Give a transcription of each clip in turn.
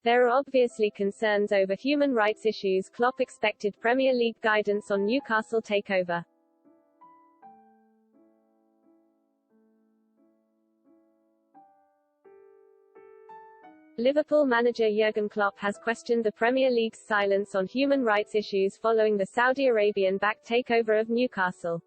There are obviously concerns over human rights issues. Klopp expected Premier League guidance on Newcastle takeover. Liverpool manager Jurgen Klopp has questioned the Premier League's silence on human rights issues following the Saudi Arabian-backed takeover of Newcastle.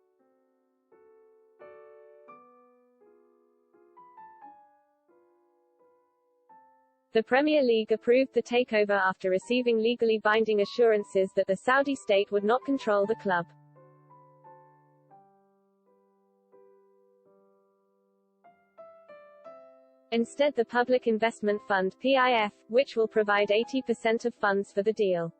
The Premier League approved the takeover after receiving legally binding assurances that the Saudi state would not control the club. Instead, the Public Investment Fund (PIF), which will provide 80% of funds for the deal.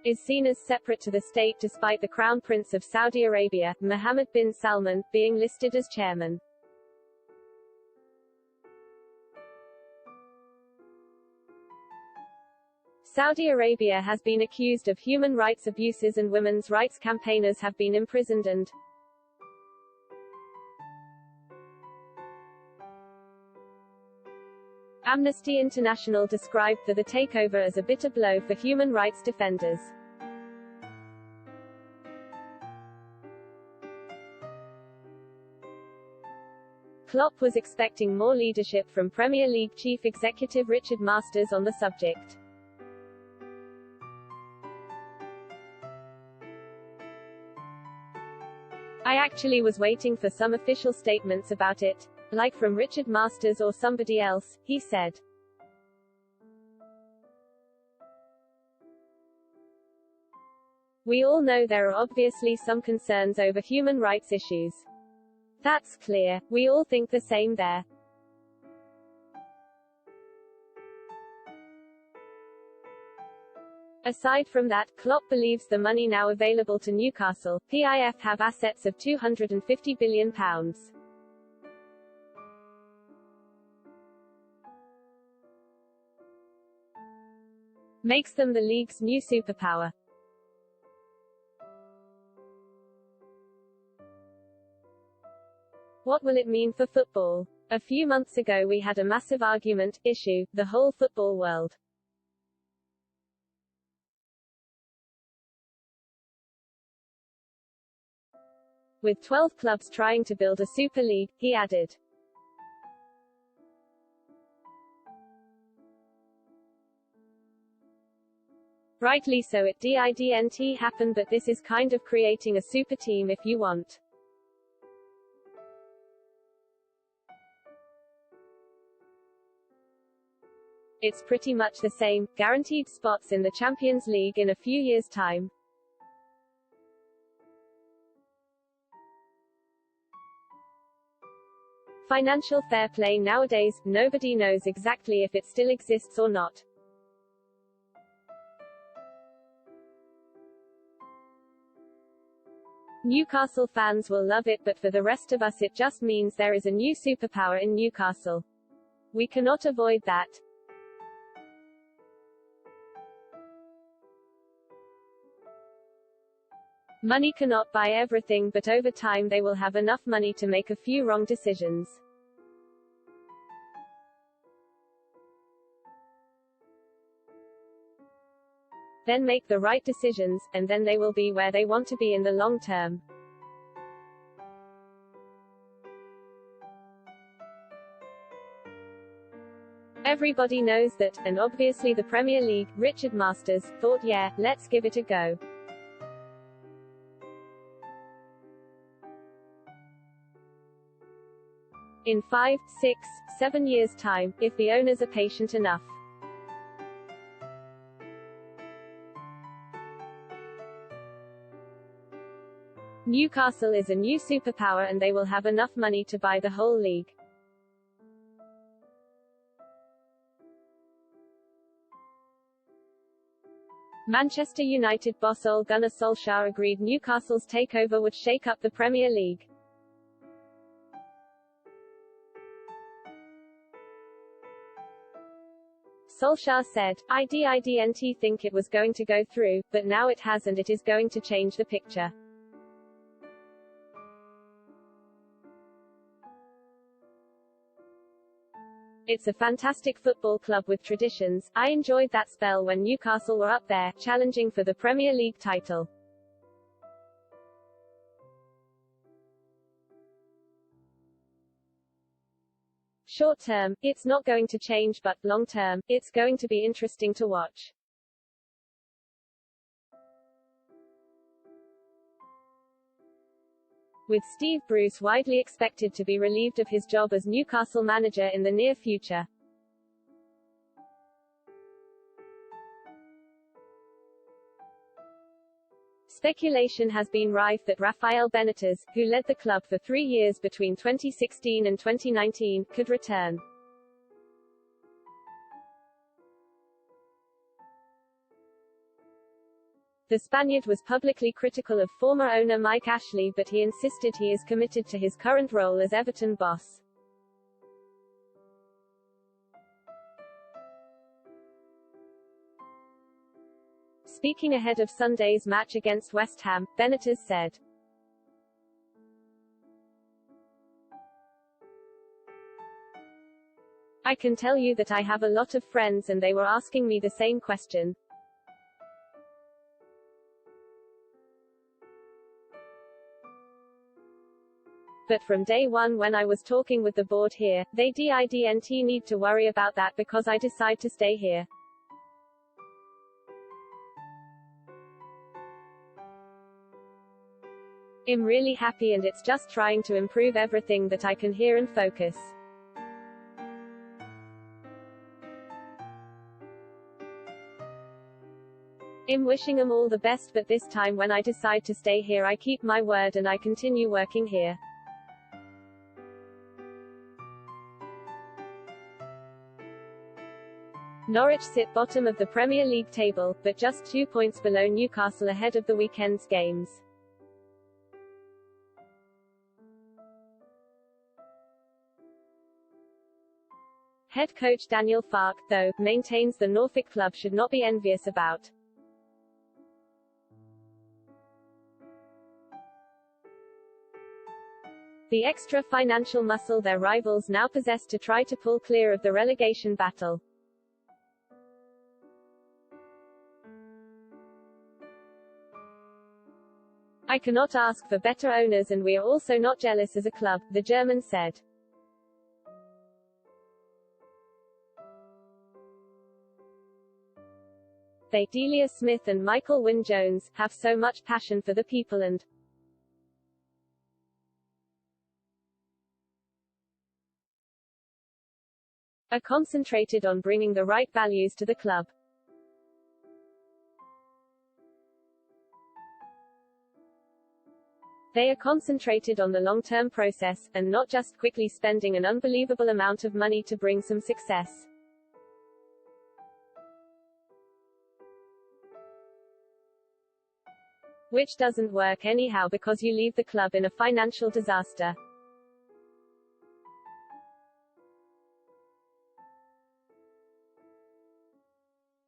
Is seen as separate to the state despite the Crown Prince of Saudi Arabia, Mohammed bin Salman, being listed as chairman. Saudi Arabia has been accused of human rights abuses and women's rights campaigners have been imprisoned and Amnesty International described the takeover as a bitter blow for human rights defenders. Klopp was expecting more leadership from Premier League chief executive Richard Masters on the subject. I actually was waiting for some official statements about it, like from Richard Masters or somebody else, he said. We all know there are obviously some concerns over human rights issues. That's clear, we all think the same there. Aside from that, Klopp believes the money now available to Newcastle, PIF have assets of £250 billion. Makes them the league's new superpower. What will it mean for football? A few months ago we had a massive argument, issue, the whole football world. With 12 clubs trying to build a Super League, he added. Rightly so, it didn't happen, but this is kind of creating a super team if you want. It's pretty much the same, guaranteed spots in the Champions League in a few years' time. Financial fair play nowadays, nobody knows exactly if it still exists or not. Newcastle fans will love it, but for the rest of us it just means there is a new superpower in Newcastle. We cannot avoid that. Money cannot buy everything, but over time they will have enough money to make a few wrong decisions. Then make the right decisions, and then they will be where they want to be in the long term. Everybody knows that, and obviously the Premier League, Richard Masters, thought yeah, let's give it a go. In 5, 6, 7 years' time, if the owners are patient enough. Newcastle is a new superpower and they will have enough money to buy the whole league. Manchester United boss Ole Gunnar Solskjaer agreed Newcastle's takeover would shake up the Premier League. Solskjaer said, I didn't think it was going to go through, but now it has and it is going to change the picture. It's a fantastic football club with traditions. I enjoyed that spell when Newcastle were up there, challenging for the Premier League title. Short term, it's not going to change, but long term, it's going to be interesting to watch. With Steve Bruce widely expected to be relieved of his job as Newcastle manager in the near future. Speculation has been rife that Rafael Benitez, who led the club for 3 years between 2016 and 2019, could return. The Spaniard was publicly critical of former owner Mike Ashley, but he insisted he is committed to his current role as Everton boss. Speaking ahead of Sunday's match against West Ham, Benitez said, "I can tell you that I have a lot of friends and they were asking me the same question. But from day one when I was talking with the board here, they didn't need to worry about that because I decide to stay here. I'm really happy and it's just trying to improve everything that I can hear and focus. I'm wishing them all the best, but this time when I decide to stay here I keep my word and I continue working here." Norwich sit bottom of the Premier League table, but just 2 points below Newcastle ahead of the weekend's games. Head coach Daniel Farke, though, maintains the Norfolk club should not be envious about the extra financial muscle their rivals now possess to try to pull clear of the relegation battle. "I cannot ask for better owners and we are also not jealous as a club," the German said. They, Delia Smith and Michael Wynne-Jones, have so much passion for the people and are concentrated on bringing the right values to the club. They are concentrated on the long-term process, and not just quickly spending an unbelievable amount of money to bring some success. Which doesn't work anyhow because you leave the club in a financial disaster.